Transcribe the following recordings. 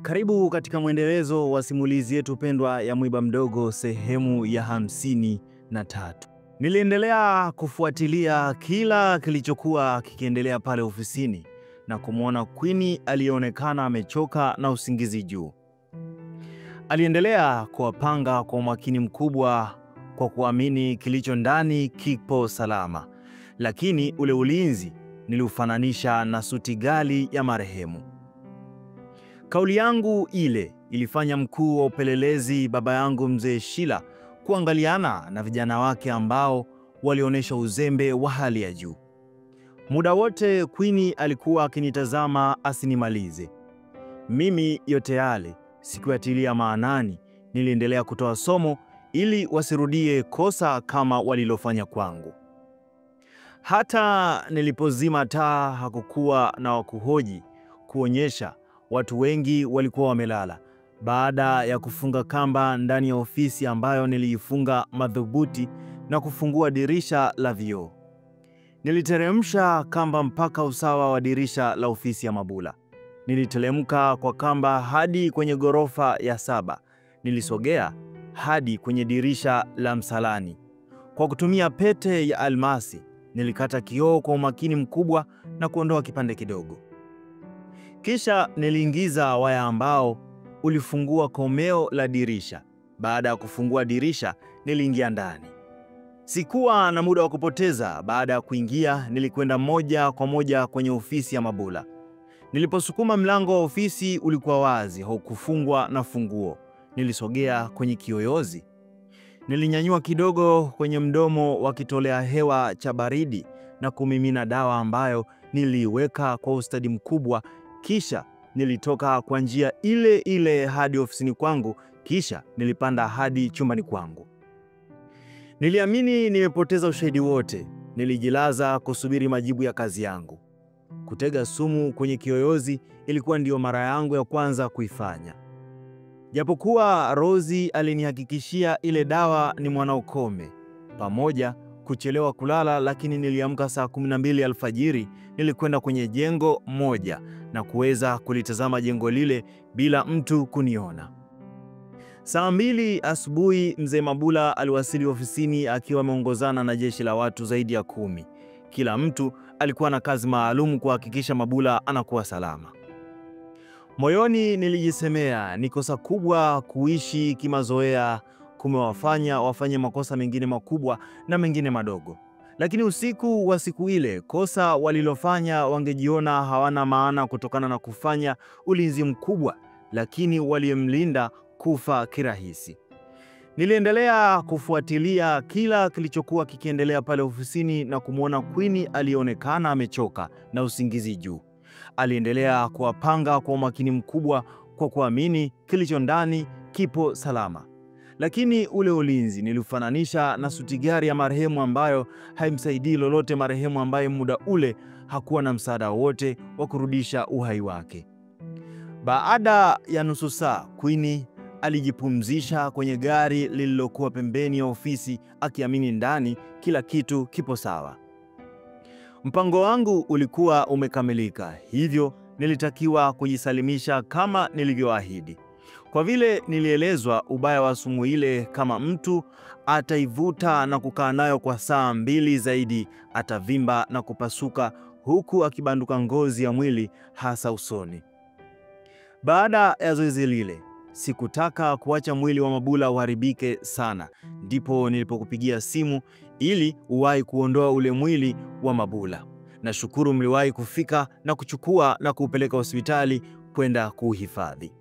Karibu katika mwendelezo wa simulizi yetu pendwa ya Mwiba Mdogo sehemu ya 53. Niliendelea kufuatilia kila kilichokuwa kikiendelea pale ofisini na kumwona Queen alionekana amechoka na usingizi juu. Aliendelea kuwapanga kwa umakini mkubwa kwa kuamini kilicho ndani kipo salama, lakini ule ulinzi niliufananisha na suti ghali ya marehemu. Kauli yangu ile ilifanya mkuu wa upelelezi baba yangu mzee Shila kuangaliana na vijana wake ambao walionyesha uzembe wa hali ya juu. Muda wote Queen alikuwa akinitazama asinimalize. Mimi yote yale sikuyatilia maanani, niliendelea kutoa somo ili wasirudie kosa kama walilofanya kwangu. Hata nilipozima taa hakukuwa na wakuhoji kuonyesha watu wengi walikuwa wamelala. Baada ya kufunga kamba ndani ya ofisi ambayo niliifunga madhubuti na kufungua dirisha la vioo, niliteremsha kamba mpaka usawa wa dirisha la ofisi ya Mabula. Niliteremka kwa kamba hadi kwenye ghorofa ya 7. Nilisogea hadi kwenye dirisha la msalani. Kwa kutumia pete ya almasi, nilikata kioo kwa umakini mkubwa na kuondoa kipande kidogo. Kisha niliingiza waya ambao ulifungua komeo la dirisha. Baada ya kufungua dirisha, niliingia ndani. Sikuwa na muda wa kupoteza. Baada ya kuingia, nilikwenda moja kwa moja kwenye ofisi ya Mabula. Niliposukuma mlango wa ofisi ulikuwa wazi, haukufungwa na funguo. Nilisogea kwenye kiyoyozi. Nilinyanyua kidogo kwenye mdomo wa kitolea hewa cha baridi na kumimina dawa ambayo niliiweka kwa ustadi mkubwa. Kisha nilitoka kwa njia ile ile hadi ofisini kwangu, kisha nilipanda hadi chumbani kwangu. Niliamini nimepoteza ushahidi wote. Nilijilaza kusubiri majibu ya kazi yangu. Kutega sumu kwenye kiyoyozi ilikuwa ndiyo mara yangu ya kwanza kuifanya. Japokuwa Rozi alinihakikishia ile dawa ni mwanaukome pamoja kuchelewa kulala, lakini niliamka saa 12 alfajiri. Nilikwenda kwenye jengo moja na kuweza kulitazama jengo lile bila mtu kuniona. Saa 2 asubuhi mzee Mabula aliwasili ofisini akiwa ameongozana na jeshi la watu zaidi ya 10. Kila mtu alikuwa na kazi maalum kuhakikisha Mabula anakuwa salama. Moyoni nilijisemea ni kosa kubwa kuishi kimazoea, kumewafanya wafanye makosa mengine makubwa na mengine madogo. Lakini usiku wa siku ile, kosa walilofanya wangejiona hawana maana kutokana na kufanya ulinzi mkubwa, lakini waliomlinda kufa kirahisi. Niliendelea kufuatilia kila kilichokuwa kikiendelea pale ofisini na kumwona Queen alionekana amechoka na usingizi juu. Aliendelea kuwapanga kwa umakini mkubwa kwa kuamini kilicho ndani kipo salama. Lakini ule ulinzi nilifananisha na suti gari ya marehemu ambayo haimsaidii lolote marehemu ambaye muda ule hakuwa na msaada wote wa kurudisha uhai wake. Baada ya nusu saa, Queen alijipumzisha kwenye gari lililokuwa pembeni ya ofisi akiamini ndani kila kitu kipo sawa. Mpango wangu ulikuwa umekamilika, hivyo nilitakiwa kujisalimisha kama nilivyoahidi. Kwa vile nilielezwa ubaya wa sumu ile, kama mtu ataivuta na kukaa nayo kwa saa 2 zaidi, atavimba na kupasuka huku akibanduka ngozi ya mwili hasa usoni. Baada ya zoezi lile, sikutaka kuacha mwili wa Mabula uharibike sana. Ndipo nilipokupigia simu ili uwahi kuondoa ule mwili wa Mabula. Nashukuru mliwahi kufika na kuchukua na kuupeleka hospitali kwenda kuhifadhi.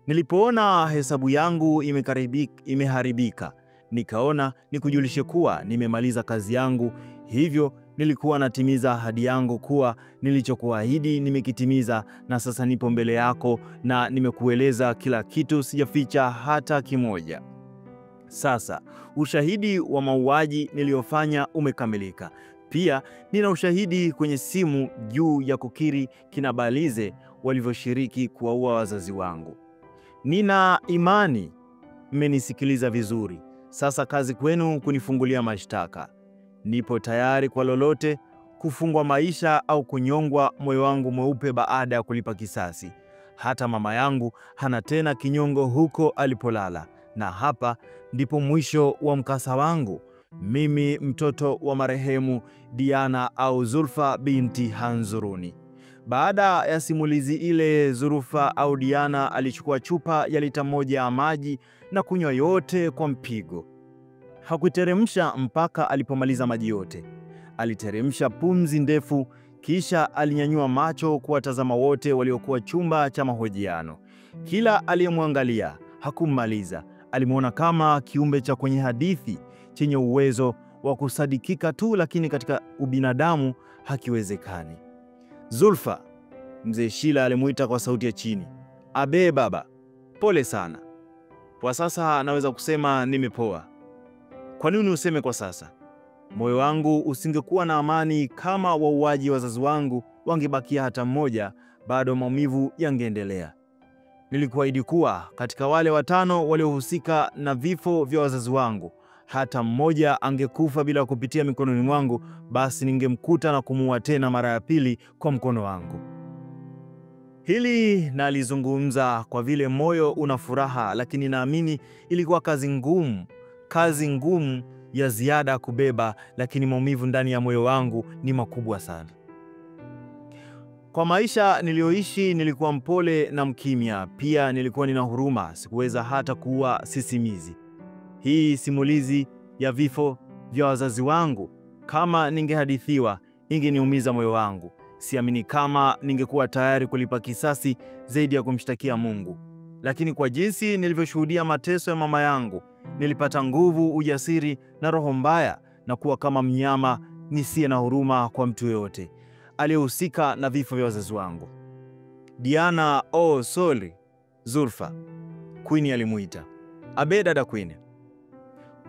Nilipoona hesabu yangu imeharibika, nikaona nikujulishe kuwa nimemaliza kazi yangu. Hivyo nilikuwa natimiza ahadi yangu kuwa nilichokuahidi nimekitimiza, na sasa nipo mbele yako na nimekueleza kila kitu, sijaficha hata kimoja. Sasa ushahidi wa mauaji niliyofanya umekamilika. Pia nina ushahidi kwenye simu juu ya kukiri kina Balize walivyoshiriki kuwaua wazazi wangu. Nina imani mmenisikiliza vizuri. Sasa kazi kwenu kunifungulia mashtaka. Nipo tayari kwa lolote, kufungwa maisha au kunyongwa, moyo wangu mweupe baada ya kulipa kisasi. Hata mama yangu hana tena kinyongo huko alipolala. Na hapa ndipo mwisho wa mkasa wangu. Mimi mtoto wa marehemu Diana au Zulfa binti Hanzuruni. Baada ya simulizi ile, Zulfa au Diana alichukua chupa ya lita 1 ya maji na kunywa yote kwa mpigo. Hakuteremsha mpaka alipomaliza maji yote. Aliteremsha pumzi ndefu, kisha alinyanyua macho kuwatazama wote waliokuwa chumba cha mahojiano. Kila aliyemwangalia hakummaliza. Alimwona kama kiumbe cha kwenye hadithi chenye uwezo wa kusadikika tu, lakini katika ubinadamu hakiwezekani. Zulfa, mzee Shila alimuita kwa sauti ya chini. Abe baba, pole sana. Kwa sasa naweza kusema nimepoa. Kwa nini useme kwa sasa? Moyo wangu usingekuwa na amani kama wauaji wazazi wangu wangebakia hata mmoja, bado maumivu yangeendelea. Nilikuahidi kuwa katika wale 5 waliohusika na vifo vya wazazi wangu, hata mmoja angekufa bila kupitia mikononi mwangu, basi ningemkuta na kumuua tena mara ya pili kwa mkono wangu. Hili nalizungumza kwa vile moyo una furaha, lakini naamini ilikuwa kazi ngumu ya ziada kubeba, lakini maumivu ndani ya moyo wangu ni makubwa sana. Kwa maisha niliyoishi nilikuwa mpole na mkimya, pia nilikuwa nina huruma, sikuweza hata kuwa sisimizi. Hii simulizi ya vifo vya wazazi wangu, kama ningehadithiwa, ingeniumiza moyo wangu. Siamini kama ningekuwa tayari kulipa kisasi zaidi ya kumshtakia Mungu. Lakini kwa jinsi nilivyoshuhudia mateso ya mama yangu, nilipata nguvu, ujasiri na roho mbaya na kuwa kama mnyama nisiye na huruma kwa mtu yoyote aliyehusika na vifo vya wazazi wangu. Diana, oh sorry, Zulfa, Queen alimuita. Abe dada Queen.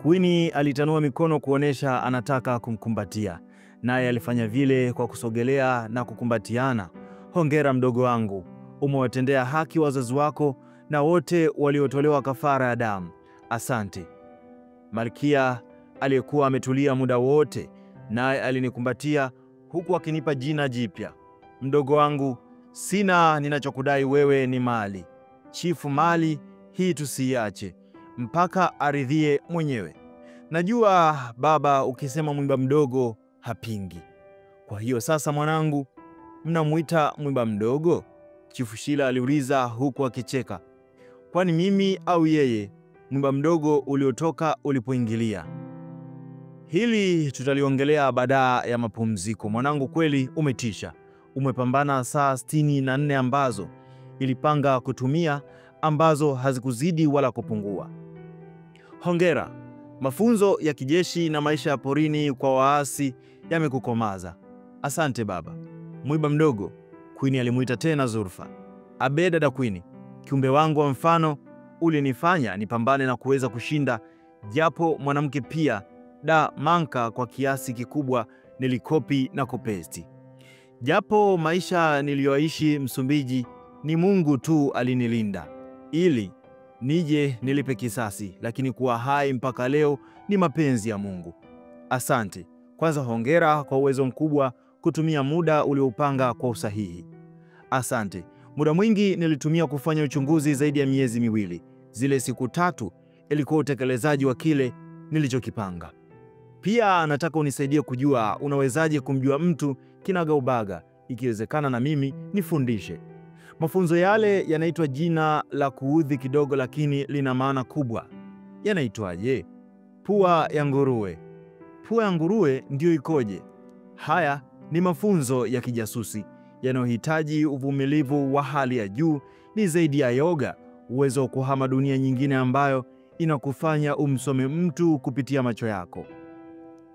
Queen alitanua mikono kuonesha anataka kumkumbatia, naye alifanya vile kwa kusogelea na kukumbatiana. Hongera mdogo wangu, umewatendea haki wazazi wako na wote waliotolewa kafara ya damu. Asante. Malkia aliyekuwa ametulia muda wote, naye alinikumbatia huku akinipa jina jipya. Mdogo wangu, sina ninachokudai wewe, ni mali. Chifu, mali hii tusiache mpaka aridhie mwenyewe. Najua baba, ukisema mwiba mdogo hapingi. Kwa hiyo sasa mwanangu, mnamuita mwiba mdogo? Chifu Shila aliuliza huku akicheka. Kwani mimi au yeye mwiba mdogo uliotoka ulipoingilia? Hili tutaliongelea baada ya mapumziko. Mwanangu, kweli umetisha. Umepambana saa 64 ambazo ilipanga kutumia, ambazo hazikuzidi wala kupungua. Hongera. Mafunzo ya kijeshi na maisha ya porini kwa waasi yamekukomaza. Asante baba. Mwiba mdogo, Queen alimuita tena Zulfa. Abe dada Queen, kiumbe wangu wa mfano, ulinifanya nipambane na kuweza kushinda, japo mwanamke pia manka kwa kiasi kikubwa nilikopi na kopesti. Japo maisha niliyoishi Msumbiji ni Mungu tu alinilinda ili nije nilipe kisasi, lakini kuwa hai mpaka leo ni mapenzi ya Mungu. Asante. Kwanza hongera kwa uwezo mkubwa kutumia muda ulioupanga kwa usahihi. Asante. Muda mwingi nilitumia kufanya uchunguzi zaidi ya miezi 2. Zile siku 3 ilikuwa utekelezaji wa kile nilichokipanga. Pia nataka unisaidie kujua unawezaje kumjua mtu kinagaubaga. Ikiwezekana na mimi nifundishe. Mafunzo yale yanaitwa jina la kuudhi kidogo, lakini lina maana kubwa. Yanaitwaje? Pua ya nguruwe. Pua ya nguruwe ndio ikoje? Haya ni mafunzo ya kijasusi yanayohitaji uvumilivu wa hali ya juu. Ni zaidi ya yoga, uwezo wa kuhama dunia nyingine ambayo inakufanya umsome mtu kupitia macho yako.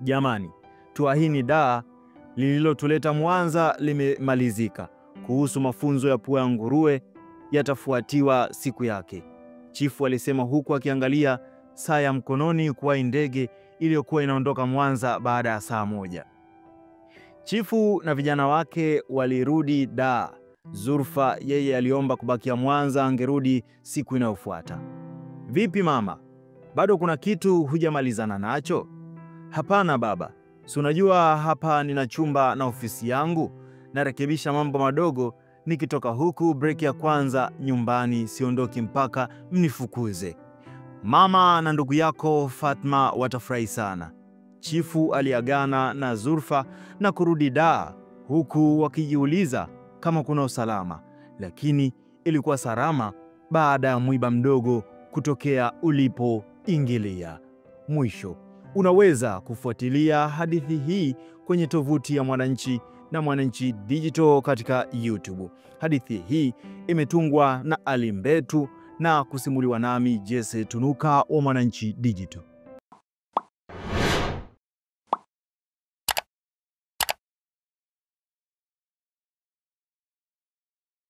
Jamani, tuahini daa lililotuleta Mwanza limemalizika. Kuhusu mafunzo ya pua ya nguruwe yatafuatiwa siku yake, chifu alisema huku akiangalia saa ya mkononi kwa ndege iliyokuwa inaondoka Mwanza baada ya saa 1. Chifu na vijana wake walirudi Dar. Zulfa yeye aliomba kubakia Mwanza, angerudi siku inayofuata. Vipi mama, bado kuna kitu hujamalizana nacho? Hapana baba, si unajua hapa nina chumba na ofisi yangu, narekebisha mambo madogo nikitoka huku break ya kwanza nyumbani, siondoki mpaka mnifukuze. Mama na ndugu yako Fatma watafurahi sana. Chifu aliagana na Zulfa na kurudi Dar, huku wakijiuliza kama kuna usalama, lakini ilikuwa salama baada ya mwiba mdogo kutokea ulipoingilia. Mwisho. Unaweza kufuatilia hadithi hii kwenye tovuti ya Mwananchi na Mwananchi Digital katika YouTube. Hadithi hii imetungwa na Ali Mbetu na kusimuliwa nami Jesse Tunuka wa Mwananchi Digital.